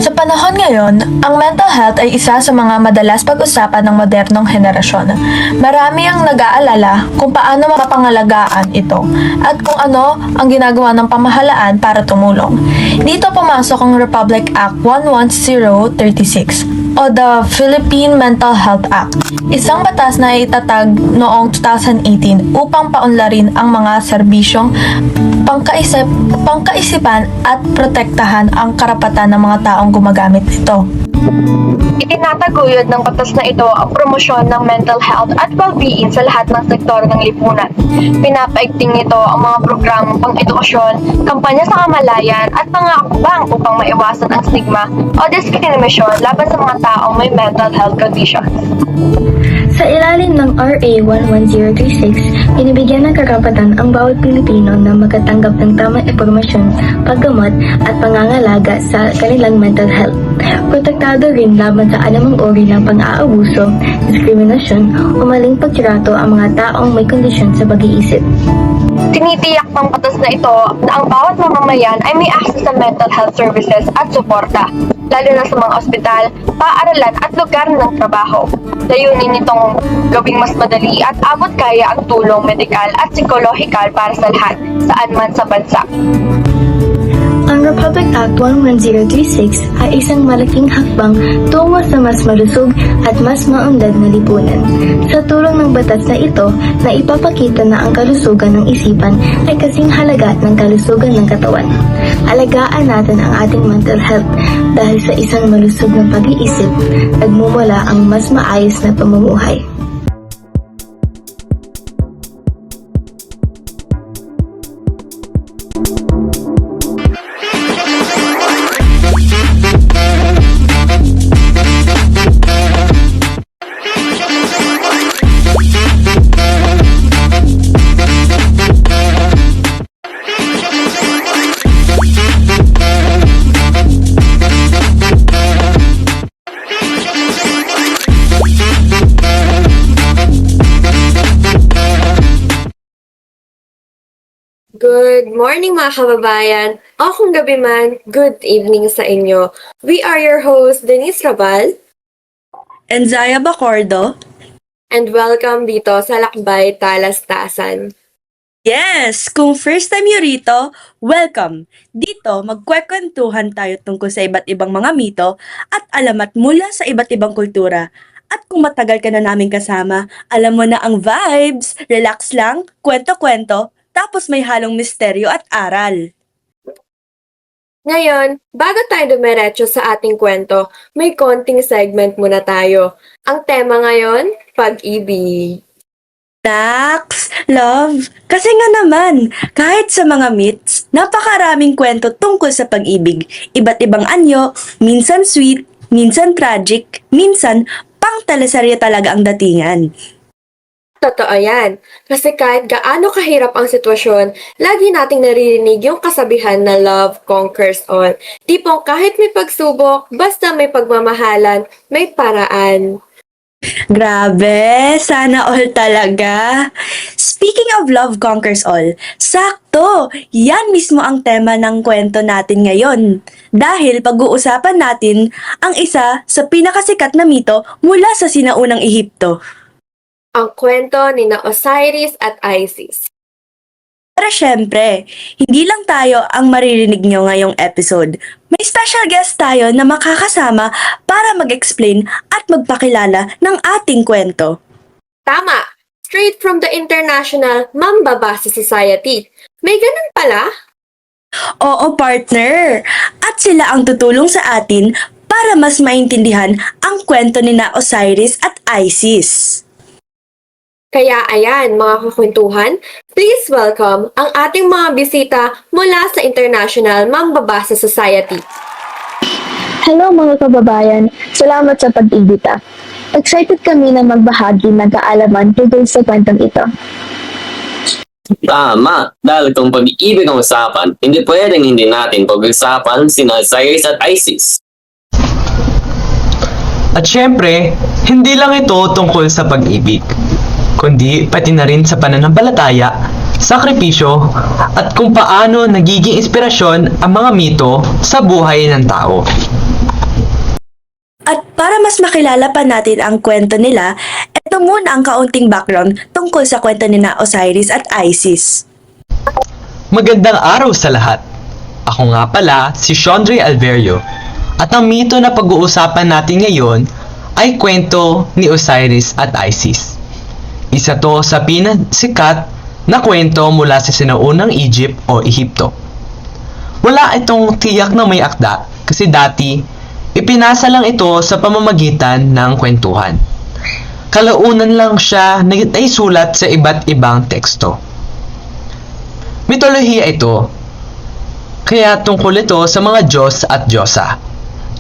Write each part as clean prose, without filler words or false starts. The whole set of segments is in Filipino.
Sa panahon ngayon, ang mental health ay isa sa mga madalas pag-usapan ng modernong henerasyon. Marami ang nag-aalala kung paano mapangalagaan ito at kung ano ang ginagawa ng pamahalaan para tumulong. Dito pumasok ang Republic Act 11036 o the Philippine Mental Health Act, isang batas na itatag noong 2018 upang paunlarin ang mga serbisyong pangkaisipan at protektahan ang karapatan ng mga taong gumagamit nito. Itinataguyod ng batas na ito ang promosyon ng mental health at well-being sa lahat ng sektor ng lipunan. Pinapaigting nito ang mga programang pang-edukasyon, kampanya sa kamalayan at mga akbang upang maiwasan ang stigma o diskriminasyon laban sa mga taong may mental health conditions. Sa ilalim ng RA 11036, binibigyan ng karapatan ang bawat Pilipino na makatanggap ng tamang impormasyon, paggamot at pangangalaga sa kanilang mental health. Protektado rin laban sa anumang uri ng pang-aabuso, diskriminasyon o maling pagtrato ang mga taong may kondisyon sa pag-iisip. Tinitiyak ng batas na ito na ang bawat mamamayan ay may access sa mental health services at suporta, lalo na sa mga ospital, paaralan at lugar ng trabaho. Layunin nitong gawing mas madali at abot kaya ang tulong medikal at psikolohikal para sa lahat, saan man sa bansa. Ang Republic Act 11036 ay isang malaking hakbang tungo sa mas malusog at mas maunlad na lipunan. Sa tulong ng batas na ito, na ipapakita na ang kalusugan ng isipan ay kasing halaga ng kalusugan ng katawan. Alagaan natin ang ating mental health dahil sa isang malusog na pag-iisip, nagmumula ang mas maayos na pamumuhay. Good morning mga kababayan, o kung gabi man, good evening sa inyo. We are your host, Denise Rabal, And Zaya Bacordo? and welcome dito sa Lakbay Talastasan. Yes! Kung first time nyo rito, welcome! Dito, magkwekwentuhan tayo tungkol sa iba't ibang mga mito at alamat mula sa iba't ibang kultura. At kung matagal ka na namin kasama, alam mo na ang vibes! Relax lang, kwento-kwento, tapos may halong misteryo at aral. Ngayon, bago tayo dumiretso sa ating kwento, may konting segment muna tayo. Ang tema ngayon, pag-ibig. Nax, love, kasi nga naman, kahit sa mga myths, napakaraming kwento tungkol sa pag-ibig. Iba't ibang anyo, minsan sweet, minsan tragic, minsan pang teleserye talaga ang datingan. Totoo yan. Kasi kahit gaano kahirap ang sitwasyon, lagi nating naririnig yung kasabihan na love conquers all. Tipong kahit may pagsubok, basta may pagmamahalan, may paraan. Grabe, sana all talaga. Speaking of love conquers all, sakto, yan mismo ang tema ng kwento natin ngayon. Dahil pag-uusapan natin ang isa sa pinakasikat na mito mula sa sinaunang Ehipto. Ang kwento ni na Osiris at Isis. Pero syempre, hindi lang tayo ang maririnig nyo ngayong episode. May special guest tayo na makakasama para mag-explain at magpakilala ng ating kwento. Tama! Straight from the International Mambabasa Society. May ganun pala? Oo, partner! At sila ang tutulong sa atin para mas maintindihan ang kwento ni na Osiris at Isis. Kaya ayan mga kakwentuhan, please welcome ang ating mga bisita mula sa International Mambabasa Society. Hello mga kababayan, salamat sa pag-imbita. Excited kami na magbahagi ng kaalaman tungkol sa kwentong ito. Tama, dahil kung pag-ibig ang usapan, hindi pwedeng hindi natin pag-usapan sina Osiris at Isis. At syempre, hindi lang ito tungkol sa pag-ibig, kundi pati na rin sa pananampalataya, sakripisyo, at kung paano nagiging inspirasyon ang mga mito sa buhay ng tao. At para mas makilala pa natin ang kwento nila, ito muna ang kaunting background tungkol sa kwento ni na Osiris at Isis. Magandang araw sa lahat. Ako nga pala si Shondre Alverio at ang mito na pag-uusapan natin ngayon ay kwento ni Osiris at Isis. Isa to sa pinasikat na kwento mula sa sinaunang Egypt o Ehipto. Wala itong tiyak na may akda kasi dati ipinasa lang ito sa pamamagitan ng kwentuhan. Kalaunan lang siya naisulat sa iba't ibang teksto. Mitolohiya ito, kaya tungkol ito sa mga Diyos at Diyosa,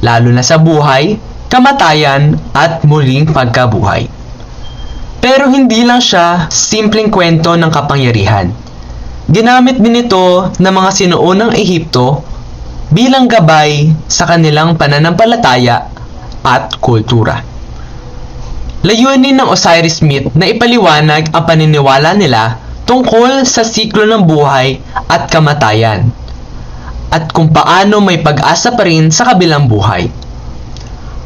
lalo na sa buhay, kamatayan at muling pagkabuhay. Pero hindi lang siya simpleng kwento ng kapangyarihan. Ginamit din ito ng mga sinuunang Ehipto bilang gabay sa kanilang pananampalataya at kultura. Layunin ng Osiris myth na ipaliwanag ang paniniwala nila tungkol sa siklo ng buhay at kamatayan, at kung paano may pag-asa pa rin sa kabilang buhay.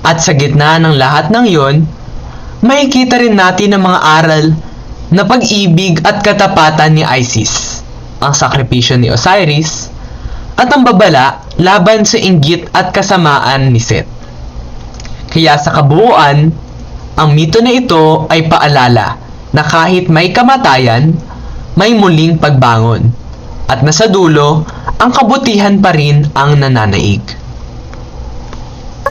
At sa gitna ng lahat ng iyon, makikita rin natin ang mga aral na pag-ibig at katapatan ni Isis, ang sakripisyo ni Osiris, at ang babala laban sa inggit at kasamaan ni Seth. Kaya sa kabuuan, ang mito na ito ay paalala na kahit may kamatayan, may muling pagbangon, at nasa dulo, ang kabutihan pa rin ang nananaig.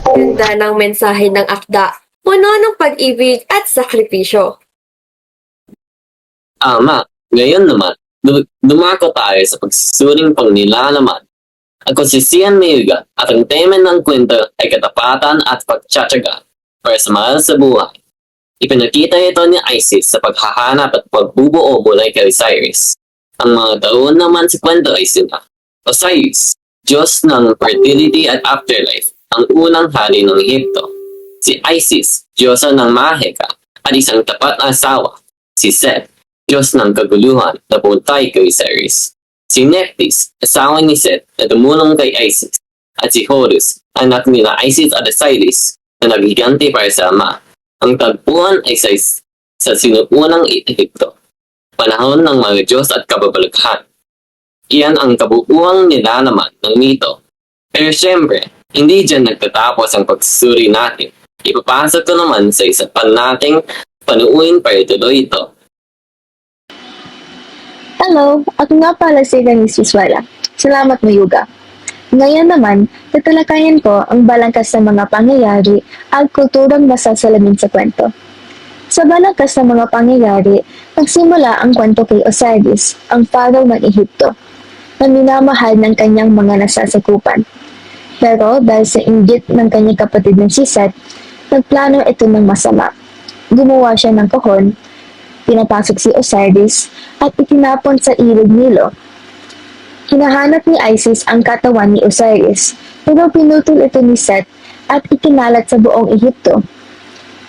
Ganda ng mensahe ng akda, puno ng pag-ibig at sakripisyo. Ama, ngayon naman, dumako tayo sa pagsusuring pangnilalaman. Ang konsisiyan may ugat at ang tema ng kwento ay katapatan at pagtsatsaga para sa mahal sa buhay. Ipinakita ito ni Isis sa paghahanap at pagbubuo mula kay Osiris. Ang mga taon naman sa kwento ay sila: Osiris, Diyos ng fertility at afterlife, ang unang hari ng Ehipto. Si Isis, Diyosa ng mahika at isang tapat na asawa. Si Seth, Diyos ng kaguluhan na puntay kay Osiris. Si Nephthys, asawa ni Seth na tumulong kay Isis. At si Horus, anak nila Isis at Osiris na naghiganti para sa ama. Ang tagpuan ay sa sinuunang Ehipto, panahon ng mga Diyos at kababalaghan. Iyan ang kabuuang nilalaman ng mito. Pero syempre, hindi dyan nagtatapos ang pagsusuri natin. Ipapasok ko naman sa isa pa nating panuuin para ituloy ito. Hello, ako nga pala si Ganis Visuela. Salamat mo, Yuga. Ngayon naman, tatalakayin ko ang balangkas ng mga pangyayari at kulturang masasalamin sa kwento. Sa balangkas ng mga pangyayari, nagsimula ang kwento kay Osiris, ang pharaoh ng Ehipto, na minamahal ng kanyang mga nasasakupan. Pero dahil sa inggit ng kanyang kapatid na si Seth, nagplano ito ng masama. Gumawa siya ng kahon, pinapasok si Osiris, at itinapon sa ilog Nilo. Hinahanap ni Isis ang katawan ni Osiris, pero pinutol ito ni Seth at ikinalat sa buong Ehipto.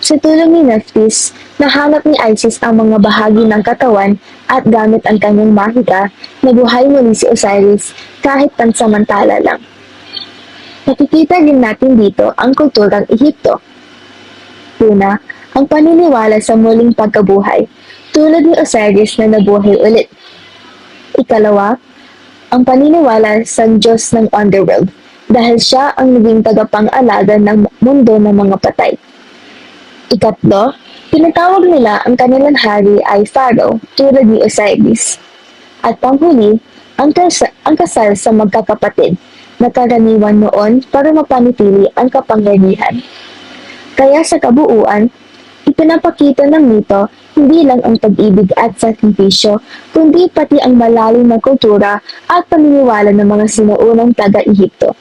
Sa tulong ni Nephthys, nahanap ni Isis ang mga bahagi ng katawan at gamit ang kanyang mahika, nabuhay muli si Osiris kahit pansamantala lang. Nakikita din natin dito ang kulturang Ehipto. Una, ang paniniwala sa muling pagkabuhay, tulad ni Osiris na nabuhay ulit. Ikalawa, ang paniniwala sa Diyos ng underworld dahil siya ang naging tagapang-alaga ng mundo ng mga patay. Ikatlo, tinatawag nila ang kanilang hari ay Pharaoh tulad ni Osiris. At panghuli, ang kasal sa magkakapatid na karaniwan noon para mapanatili ang kapangyarihan. Kaya sa kabuuan, ipinapakita ng mito hindi lang ang pag-ibig at sakripisyo, kundi pati ang malalim na kultura at paniniwala ng mga sinuunang taga-Ehipto.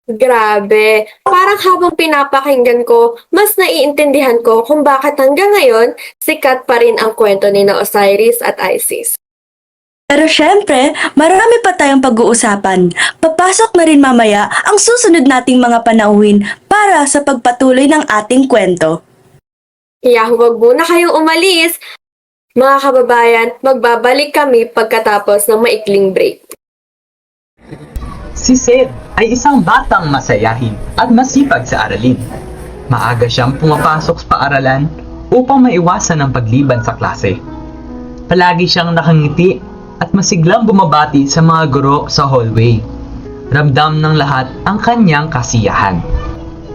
Grabe, parang habang pinapakinggan ko, mas naiintindihan ko kung bakit hanggang ngayon, sikat pa rin ang kwento ni na Osiris at Isis. Pero syempre, marami pa tayong pag-uusapan. Papasok na rin mamaya ang susunod nating mga panauhin para sa pagpatuloy ng ating kwento. Kaya huwag muna kayong umalis. Mga kababayan, magbabalik kami pagkatapos ng maikling break. Si Sid ay isang batang masayahin at masipag sa aralin. Maaga siyang pumapasok sa paaralan upang maiwasan ang pagliban sa klase. Palagi siyang nakangiti at masiglang bumabati sa mga guro sa hallway. Ramdam ng lahat ang kanyang kasiyahan.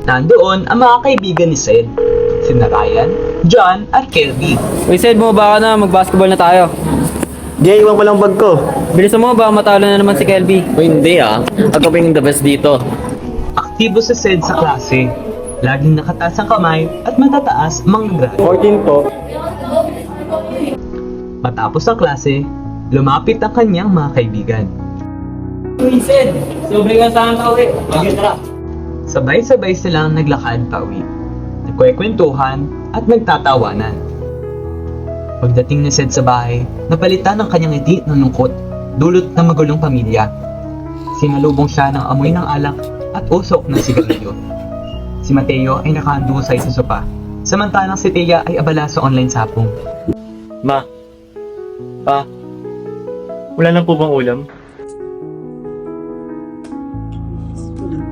Nandoon ang mga kaibigan ni Sid, sina Ryan, John at Kelby. Uy, Sed, bumaba ka na. Mag-basketball na tayo. Jay, iwan ko lang bag ko. Bilisan mo ba? Matalo na naman si Kelby. O hindi ako pa yung the best dito. Aktibo si Sid sa klase. Laging nakataas ang kamay at matataas ang mga grado. 14 po. Matapos ang klase, lumapit ang kanyang mga kaibigan. Uy, Sed, sobre ka saan ka uwi. Sabay-sabay silang naglakad pa uwi. Nagkwekwentuhan at nagtatawanan. Pagdating ni Sid sa bahay, napalitan ang kanyang ngiti ng lungkot, dulot ng magulong pamilya. Sinalubong siya ng amoy ng alak at usok ng sigarilyo. Si Mateo ay nakahandusay sa sopa, samantalang si Tia ay abala sa online sapong. Ma. Pa. Wala lang po bang ulam?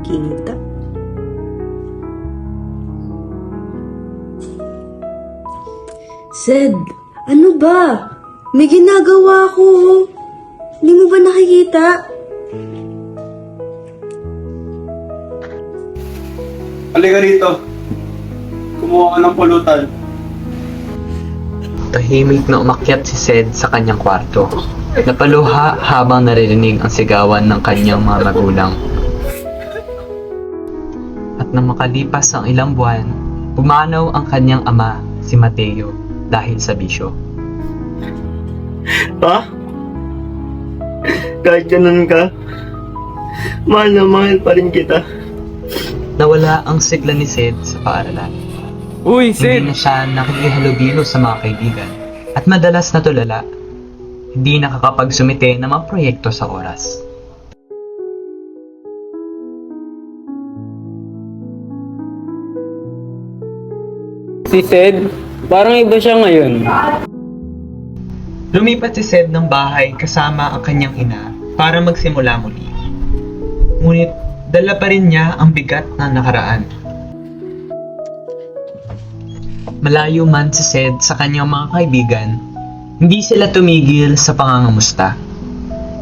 Kita. Sed, ano ba? May ginagawa ko. Hindi mo ba nakikita? Halika rito. Kumuha ka ng pulutan. Tahimik na umakyat si Sid sa kanyang kwarto. Napaluha habang naririnig ang sigawan ng kanyang mga magulang. At nang makalipas ang ilang buwan, pumanaw ang kanyang ama, si Mateo, dahil sa bisyo. Pa? Kahit ganun ka, mahal na mahal pa rin kita. Nawala ang sigla ni Sid sa paaralan. Uy, Hindi na siya nakikihalubilo sa mga kaibigan at madalas natulala. Hindi nakakapagsumite ng mga proyekto sa oras. Si Sed, parang iba siya ngayon. Lumipat si Sid ng bahay kasama ang kanyang ina para magsimula muli. Ngunit dala pa rin niya ang bigat na nakaraan. Malayo man si Sid sa kanyang mga kaibigan, hindi sila tumigil sa pangangamusta.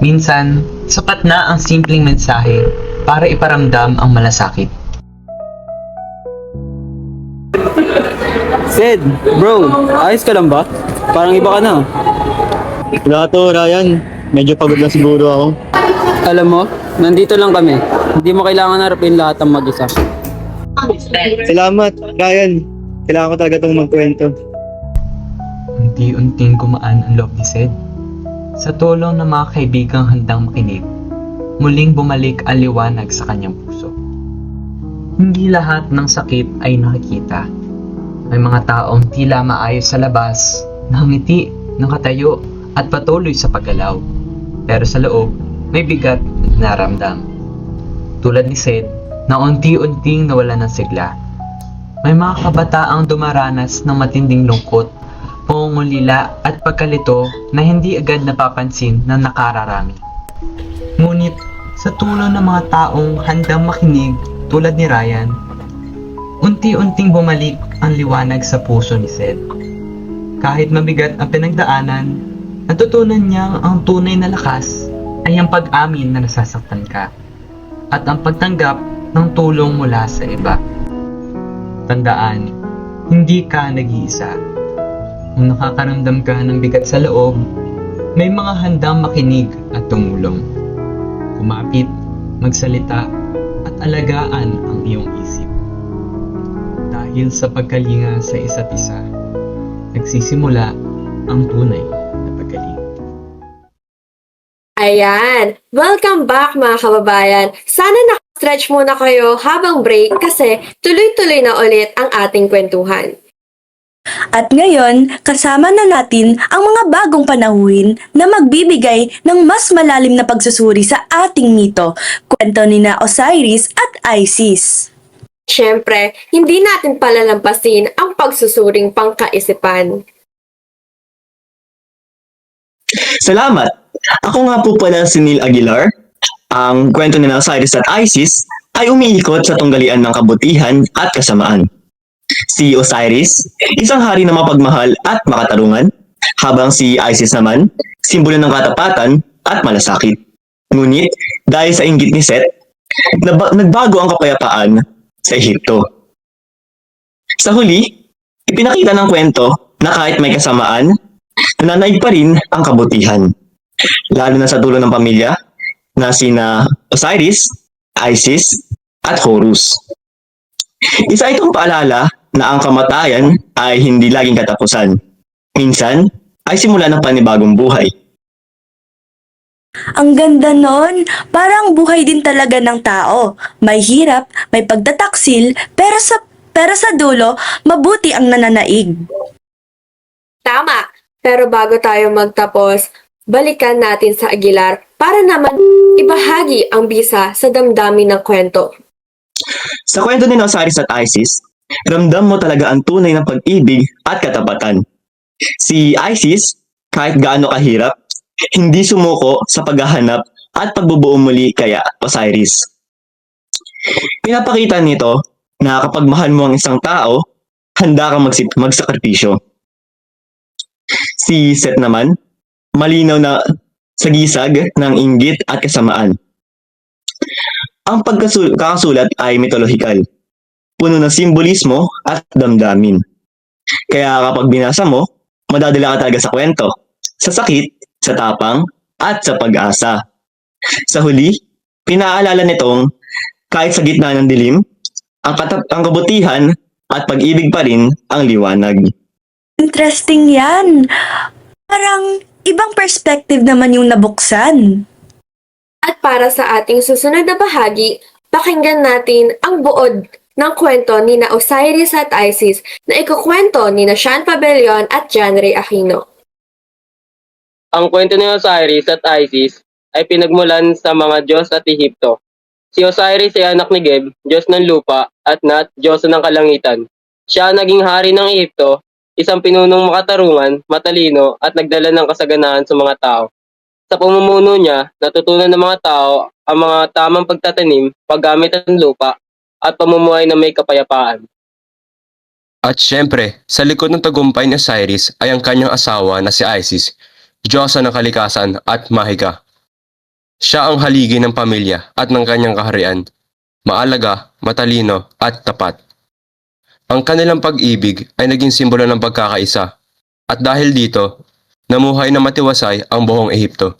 Minsan, sapat na ang simpleng mensahe para iparamdam ang malasakit. Sed, bro, ayos ka lang ba? Parang iba ka na. Wala to, Ryan. Medyo pagod na siguro ako. Alam mo, nandito lang kami. Hindi mo kailangan harapin lahat ng mag-isa. Salamat, Ryan. Kailangan ko talaga itong magkwento. Unti-unting gumaan ang loob ni Sid. Sa tulong ng mga kaibigang handang makinig, muling bumalik ang liwanag sa kanyang puso. Hindi lahat ng sakit ay nakikita. May mga taong tila maayos sa labas, nakangiti, nakatayo, at patuloy sa paggalaw. Pero sa loob, may bigat na naramdam. Tulad ni Sid, na unti-unting nawala ng sigla. May mga kabataang dumaranas ng matinding lungkot, pangungulila at pagkalito na hindi agad napapansin ng nakararami. Ngunit sa tulong ng mga taong handang makinig tulad ni Ryan, unti-unting bumalik ang liwanag sa puso ni Sid. Kahit mabigat ang pinagdaanan, natutunan niyang ang tunay na lakas ay ang pag-amin na nasasaktan ka at ang pagtanggap ng tulong mula sa iba. Tandaan, hindi ka nag-iisa. Kung nakakaramdam ka ng bigat sa loob, may mga handang makinig at tumulong. Kumapit, magsalita, at alagaan ang iyong isip. Dahil sa pagkalinga sa isa't isa, nagsisimula ang tunay na pagkalinga. Ayan! Welcome back mga kababayan! Sana nakastretch muna kayo habang break kasi tuloy-tuloy na ulit ang ating kwentuhan. At ngayon, kasama na natin ang mga bagong panahuin na magbibigay ng mas malalim na pagsusuri sa ating mito, kwento ni na Osiris at Isis. Siyempre, hindi natin palalampasin ang pagsusuring pangkaisipan. Salamat! Ako nga po pala si Neil Aguilar, Ang kwento ni Osiris at Isis ay umiikot sa tunggalian ng kabutihan at kasamaan. Si Osiris, isang hari na mapagmahal at makatarungan, habang si Isis naman, simbolo ng katapatan at malasakit. Ngunit, dahil sa inggit ni Seth, nagbago ang kapayapaan sa Ehipto. Sa huli, ipinakita ng kwento na kahit may kasamaan, nananaig pa rin ang kabutihan. Lalo na sa dulo ng pamilya na sina Osiris, Isis, at Horus. Isa itong paalala na ang kamatayan ay hindi laging katapusan. Minsan, ay simula ng panibagong buhay. Ang ganda nun! Parang buhay din talaga ng tao. May hirap, may pagtataksil, pero sa dulo, mabuti ang nananaig. Tama! Pero bago tayo magtapos, balikan natin sa Aguilar para naman ibahagi ang bisa sa damdamin ng kwento. Sa kwento ni Osiris at Isis, ramdam mo talaga ang tunay ng pag-ibig at katapatan. Si Isis, kahit gaano kahirap, hindi sumuko sa paghahanap at pagbubuo muli kay Osiris. Pinapakita nito na kapag mahal mo ang isang tao, handa kang magsakripisyo. Si Seth naman, malinaw na sagisag ng inggit at kasamaan. Ang pagkakasulat ay mitolohikal, puno ng simbolismo at damdamin. Kaya kapag binasa mo, madadala ka talaga sa kwento, sa sakit, sa tapang, at sa pag-asa. Sa huli, pinaalala nitong kahit sa gitna ng dilim, ang kabutihan at pag-ibig pa rin ang liwanag. Interesting yan! Parang ibang perspective naman yung nabuksan. At para sa ating susunod na bahagi, pakinggan natin ang buod ng kwento ni na Osiris at Isis na ikukwento ni na Sean Pabellon at John Ray Aquino. Ang kwento ni Osiris at Isis ay pinagmulan sa mga Diyos at Ehipto. Si Osiris ay anak ni Geb, Diyos ng lupa, at Nat, Diyos ng kalangitan. Siya ang naging hari ng Ehipto, isang pinunong makatarungan, matalino, at nagdala ng kasaganahan sa mga tao. Sa pamumuno niya, natutunan ng mga tao ang mga tamang pagtatanim, paggamit ng lupa, at pamumuhay na may kapayapaan. At syempre, sa likod ng tagumpay ni Osiris ay ang kanyang asawa na si Isis, Diyosa ng kalikasan at mahika. Siya ang haligi ng pamilya at ng kanyang kaharian, maalaga, matalino at tapat. Ang kanilang pag-ibig ay naging simbolo ng pagkakaisa, at dahil dito, namuhay na matiwasay ang buong Ehipto.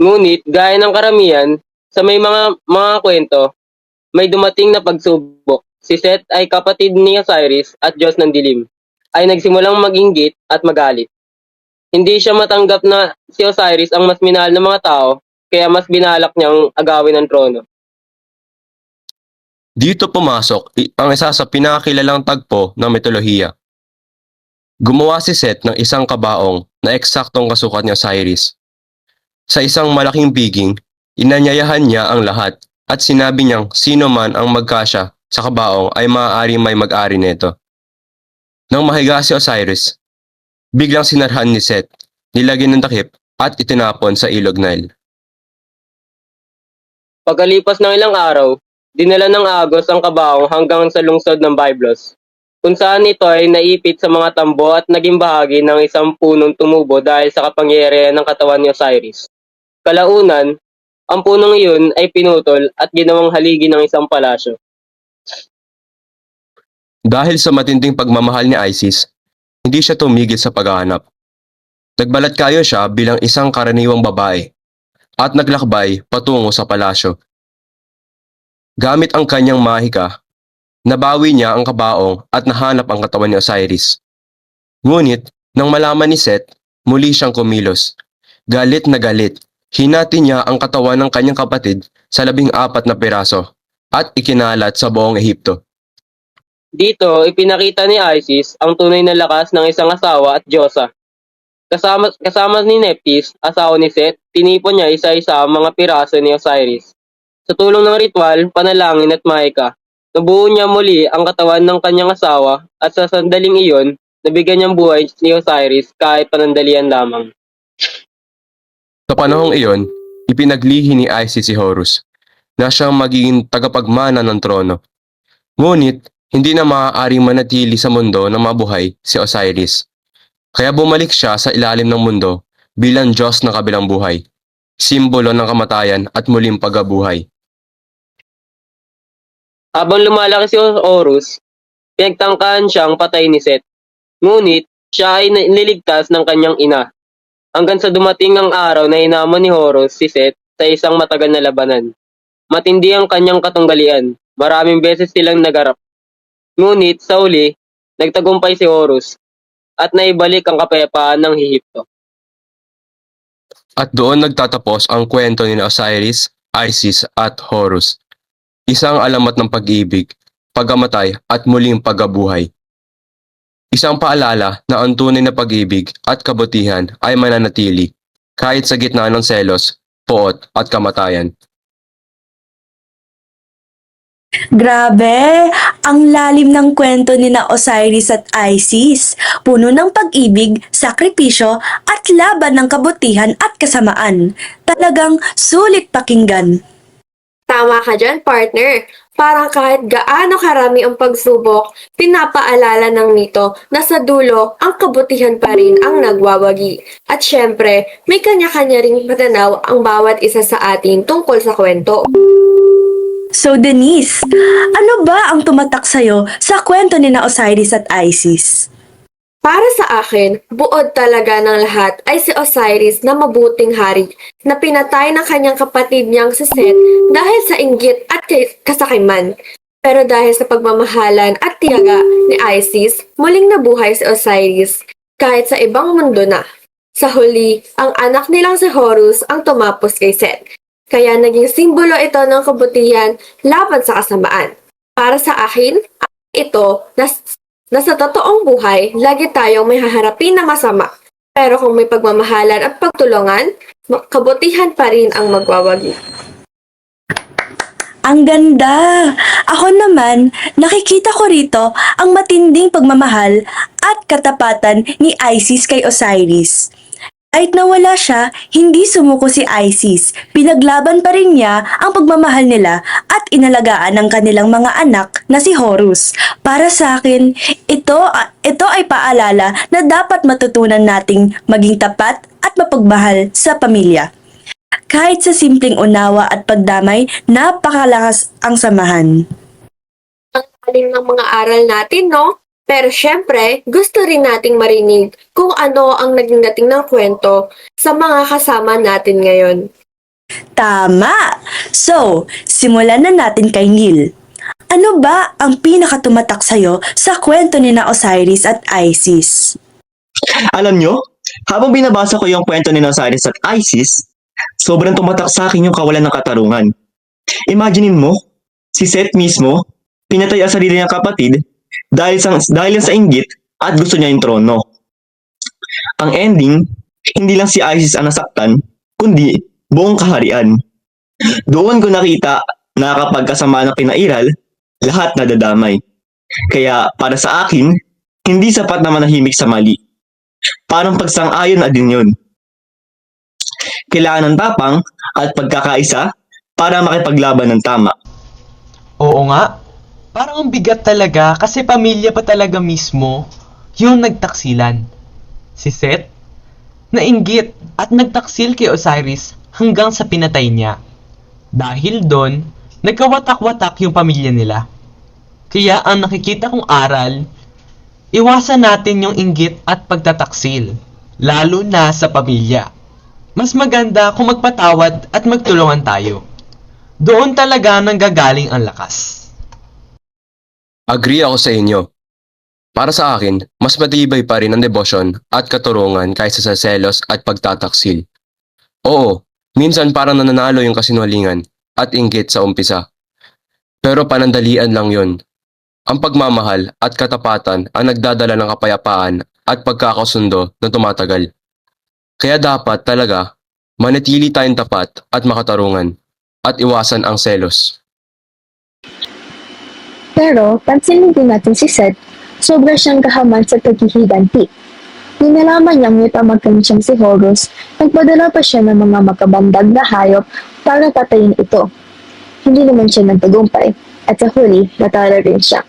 Ngunit, gaya ng karamihan, sa may mga kwento, may dumating na pagsubok. Si Seth ay kapatid ni Osiris at Diyos ng dilim, ay nagsimulang mag-inggit at magalit. Hindi siya matanggap na si Osiris ang mas minahal ng mga tao, kaya mas binalak niyang agawin ang trono. Dito pumasok ang isa sa pinakakilalang tagpo ng mitolohiya. Gumawa si Seth ng isang kabaong na eksaktong kasukat ni Osiris. Sa isang malaking biging, inanyayahan niya ang lahat at sinabi niyang sino man ang magkasya sa kabaong ay maaaring may mag-ari nito. Nang mahiga si Osiris, biglang sinarhan ni Seth, nilagyan ng takip at itinapon sa ilog Nile. Pagkalipas ng ilang araw, dinala ng Agos ang kabaong hanggang sa lungsod ng Byblos, kung saan ito ay naipit sa mga tambo at naging bahagi ng isang punong tumubo dahil sa kapangyarihan ng katawan ni Osiris. Kalaunan, ang punong iyon ay pinutol at ginawang haligi ng isang palasyo. Dahil sa matinding pagmamahal ni Isis, hindi siya tumigil sa paghahanap. Nagbalatkayo siya bilang isang karaniwang babae at naglakbay patungo sa palasyo. Gamit ang kanyang mahika, nabawi niya ang kabaong at nahanap ang katawan ni Osiris. Ngunit, nang malaman ni Seth, muli siyang kumilos. Galit na galit, hinati niya ang katawan ng kanyang kapatid sa 14 na piraso at ikinalat sa buong Ehipto. Dito, ipinakita ni Isis ang tunay na lakas ng isang asawa at diyosa. Kasama ni Nephthys, asawa ni Seth, tinipon niya isa-isa ang mga piraso ni Osiris. Sa tulong ng ritual, panalangin at mahika, nabuo niya muli ang katawan ng kanyang asawa at sa sandaling iyon, nabigyan niyang buhay ni Osiris kahit panandalian lamang. Sa panahong iyon, ipinaglihi ni Isis si Horus na siyang magiging tagapagmana ng trono. Ngunit, hindi na maaaring manatili sa mundo ng mabuhay si Osiris. Kaya bumalik siya sa ilalim ng mundo bilang Diyos ng kabilang buhay, simbolo ng kamatayan at muling pagkabuhay. Habang lumalaki si Horus, pinagtangkaan siyang patay ni Seth. Ngunit, siya ay niligtas ng kanyang ina. Hanggang sa dumating ang araw na hinamon ni Horus si Seth sa isang matagal na labanan. Matindi ang kanyang katunggalian. Maraming beses silang nagarap. Ngunit, sa uli, nagtagumpay si Horus at naibalik ang kapayapaan ng Ehipto. At doon nagtatapos ang kwento ni Osiris, Isis at Horus. Isang alamat ng pag-ibig, pagkamatay at muling pagkabuhay. Isang paalala na ang tunay na pag-ibig at kabutihan ay mananatili kahit sa gitna ng selos, poot at kamatayan. Grabe! Ang lalim ng kwento ni na Osiris at Isis. Puno ng pag-ibig, sakripisyo at laban ng kabutihan at kasamaan. Talagang sulit pakinggan. Tama ka dyan, partner. Parang kahit gaano karami ang pagsubok, pinapaalala ng mito na sa dulo, ang kabutihan pa rin ang nagwawagi. At syempre, may kanya-kanya ring matanaw ang bawat isa sa atin tungkol sa kwento. So Denise, ano ba ang tumatak sa'yo sa kwento ni na Osiris at Isis? Para sa akin, buod talaga ng lahat ay si Osiris na mabuting hari na pinatay ng kanyang kapatid niyang si Seth dahil sa inggit at kasakiman. Pero dahil sa pagmamahalan at tiyaga ni Isis, muling nabuhay si Osiris kahit sa ibang mundo na. Sa huli, ang anak nilang si Horus ang tumapos kay Seth. Kaya naging simbolo ito ng kabutihan laban sa kasamaan. Para sa akin, ito na sa totoong buhay, lagi tayong may haharapin na masama. Pero kung may pagmamahalan at pagtulungan, kabutihan pa rin ang magwawagi. Ang ganda! Ako naman, nakikita ko rito ang matinding pagmamahal at katapatan ni Isis kay Osiris. Kahit nawala siya, hindi sumuko si Isis. Pinaglaban pa rin niya ang pagmamahal nila at inalagaan ang kanilang mga anak na si Horus. Para sa akin, ito ay paalala na dapat matutunan nating maging tapat at mapagmahal sa pamilya. Kahit sa simpleng unawa at pagdamay, napakalakas ang samahan. Ang talim ng mga aral natin, no? Pero syempre, gusto rin nating marinig kung ano ang naging dating ng kwento sa mga kasama natin ngayon. Tama! So, simulan na natin kay Neil. Ano ba ang pinakatumatak sa'yo sa kwento ni na Osiris at Isis? Alam nyo, habang binabasa ko yung kwento ni Osiris at Isis, sobrang tumatak sa akin yung kawalan ng katarungan. Imaginein mo, si Seth mismo, pinatay ang sarili niyang kapatid dahil sa inggit at gusto niya yung trono. Ang ending, hindi lang si Isis ang nasaktan, kundi buong kaharian. Doon ko nakita na kapag kasama ng pinairal, lahat nadadamay. Kaya para sa akin, hindi sapat na manahimik sa mali. Parang pagsang-ayon na din yun. Kailangan ng tapang at pagkakaisa para makipaglaban ng tama. Oo nga, parang ang bigat talaga kasi pamilya pa talaga mismo yung nagtaksilan. Si Seth, nainggit at nagtaksil kay Osiris hanggang sa pinatay niya. Dahil doon, nagkawatak-watak yung pamilya nila. Kaya ang nakikita kong aral, iwasan natin yung inggit at pagtataksil, lalo na sa pamilya. Mas maganda kung magpatawad at magtulungan tayo. Doon talaga nanggagaling ang lakas. Agree ako sa inyo. Para sa akin, mas matibay pa rin ang debosyon at katurungan kaysa sa selos at pagtataksil. Oo, minsan parang nananalo yung kasinungalingan at inggit sa umpisa. Pero panandalian lang yun. Ang pagmamahal at katapatan ang nagdadala ng kapayapaan at pagkakasundo na tumatagal. Kaya dapat talaga, manatili tayong tapat at makatarungan at iwasan ang selos. Pero, pansinin din natin si Seth, sobra siyang kahaman sa paghihiganti. Nung nalaman niyang may pamangkin siyang si Horus, nagpadala pa siya ng mga makabandag na hayop para patayin ito. Hindi naman siya nagtagumpay at sa huli natalo rin siya.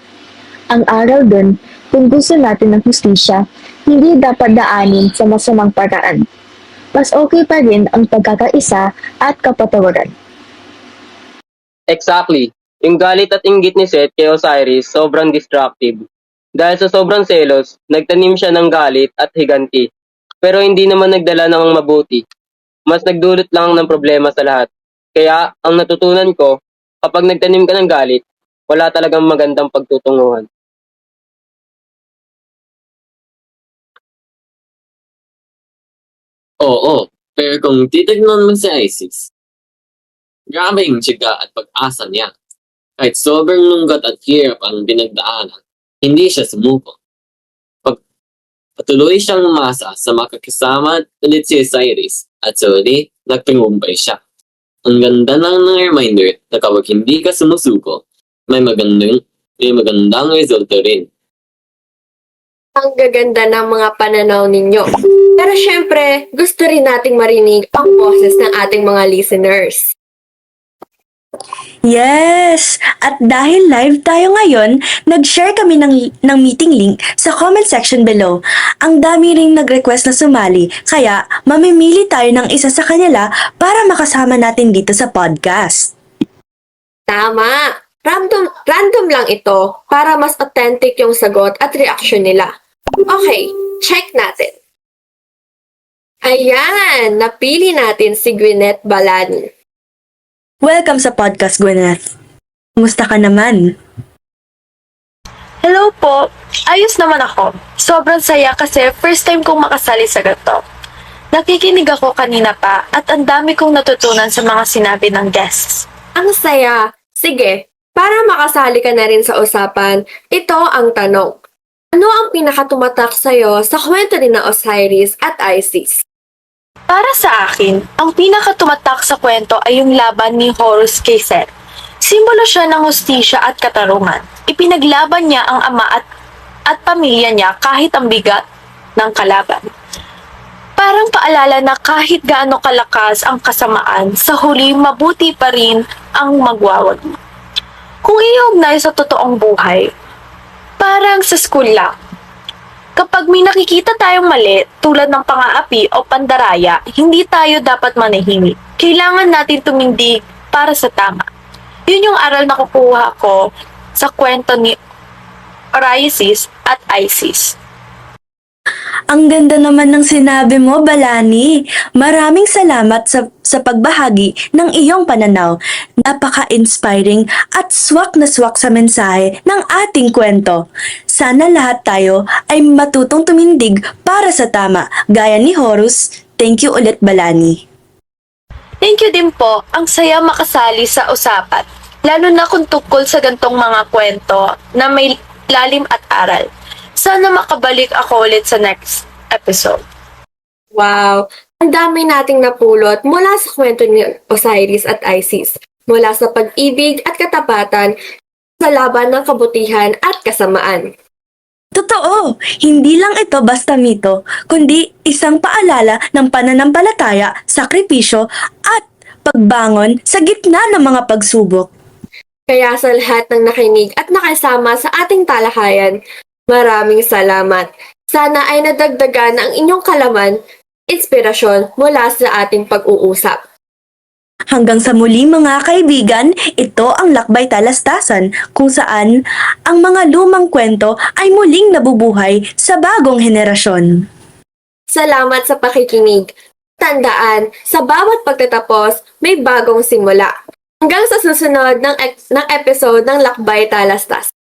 Ang aral dun, kung gusto natin ng hustisya, hindi dapat daanin sa masamang paraan. Mas okay pa rin ang pagkakaisa at kapatawaran. Exactly. Yung galit at inggit ni Seth kay Osiris sobrang destructive. Dahil sa sobrang selos, nagtanim siya ng galit at higanti. Pero hindi naman nagdala ng mabuti. Mas nagdulot lang ng problema sa lahat. Kaya, ang natutunan ko, kapag nagtanim ka ng galit, wala talagang magandang pagtutunguhan. Oo, pero kung titignan mo si Isis, grabe yung tiyaga at pag-asa niya. Kahit sobrang lungkot at hirap ang pinagdaanan, hindi siya sumuko. Patuloy siyang umasa sa makakasama ulit si Osiris at sa uli, nagtagumpay siya. Ang ganda lang ng reminder na kapag hindi ka sumusuko, may magandang resulta rin. Ang gaganda ng mga pananaw ninyo. Pero syempre, gusto rin nating marinig ang boses ng ating mga listeners. Yes! At dahil live tayo ngayon, nag-share kami ng meeting link sa comment section below. Ang dami ring nag-request na sumali, kaya mamimili tayo ng isa sa kanila para makasama natin dito sa podcast. Tama! Random lang ito para mas authentic yung sagot at reaction nila. Okay, check natin. Ayan! Napili natin si Gwyneth Balani. Welcome sa podcast, Gwyneth. Kumusta ka naman? Hello po. Ayos naman ako. Sobrang saya kasi first time kong makasali sa ganito. Nakikinig ako kanina pa at ang dami kong natutunan sa mga sinabi ng guests. Ang saya! Sige, para makasali ka na rin sa usapan, ito ang tanong. Ano ang pinakatumatak sa'yo sa kwento ni na Osiris at Isis? Para sa akin, ang pinakatumatak sa kwento ay yung laban ni Horus kay Seth. Simbolo siya ng hustisya at katarungan. Ipinaglaban niya ang ama at pamilya niya kahit ang bigat ng kalaban. Parang paalala na kahit gaano kalakas ang kasamaan, sa huli mabuti pa rin ang magwawagi. Kung iugnay sa totoong buhay, parang sa school lang. Kapag may nakikita tayong mali, tulad ng pang-aapi o pandaraya, hindi tayo dapat manahimik. Kailangan natin tumindig para sa tama. Yun yung aral na kukuha ko sa kwento ni Osiris at Isis. Ang ganda naman ng sinabi mo, Balani. Maraming salamat sa pagbahagi ng iyong pananaw. Napaka-inspiring at swak na swak sa mensahe ng ating kwento. Sana lahat tayo ay matutong tumindig para sa tama, gaya ni Horus. Thank you ulit, Balani. Thank you din po. Ang saya makasali sa usapan. Lalo na kung tungkol sa gantong mga kwento na may lalim at aral. Sana makabalik ako ulit sa next episode. Wow! Ang dami nating napulot mula sa kwento ni Osiris at Isis. Mula sa pag-ibig at katapatan sa laban ng kabutihan at kasamaan. Totoo, hindi lang ito basta mito, kundi isang paalala ng pananampalataya, sakripisyo at pagbangon sa gitna ng mga pagsubok. Kaya sa lahat ng nakinig at nakasama sa ating talakayan, maraming salamat. Sana ay nadagdagan ang inyong kalaman, inspirasyon mula sa ating pag-uusap. Hanggang sa muli mga kaibigan, ito ang Lakbay Talastasan kung saan ang mga lumang kwento ay muling nabubuhay sa bagong henerasyon. Salamat sa pakikinig. Tandaan, sa bawat pagtatapos, may bagong simula. Hanggang sa susunod ng episode ng Lakbay Talastas.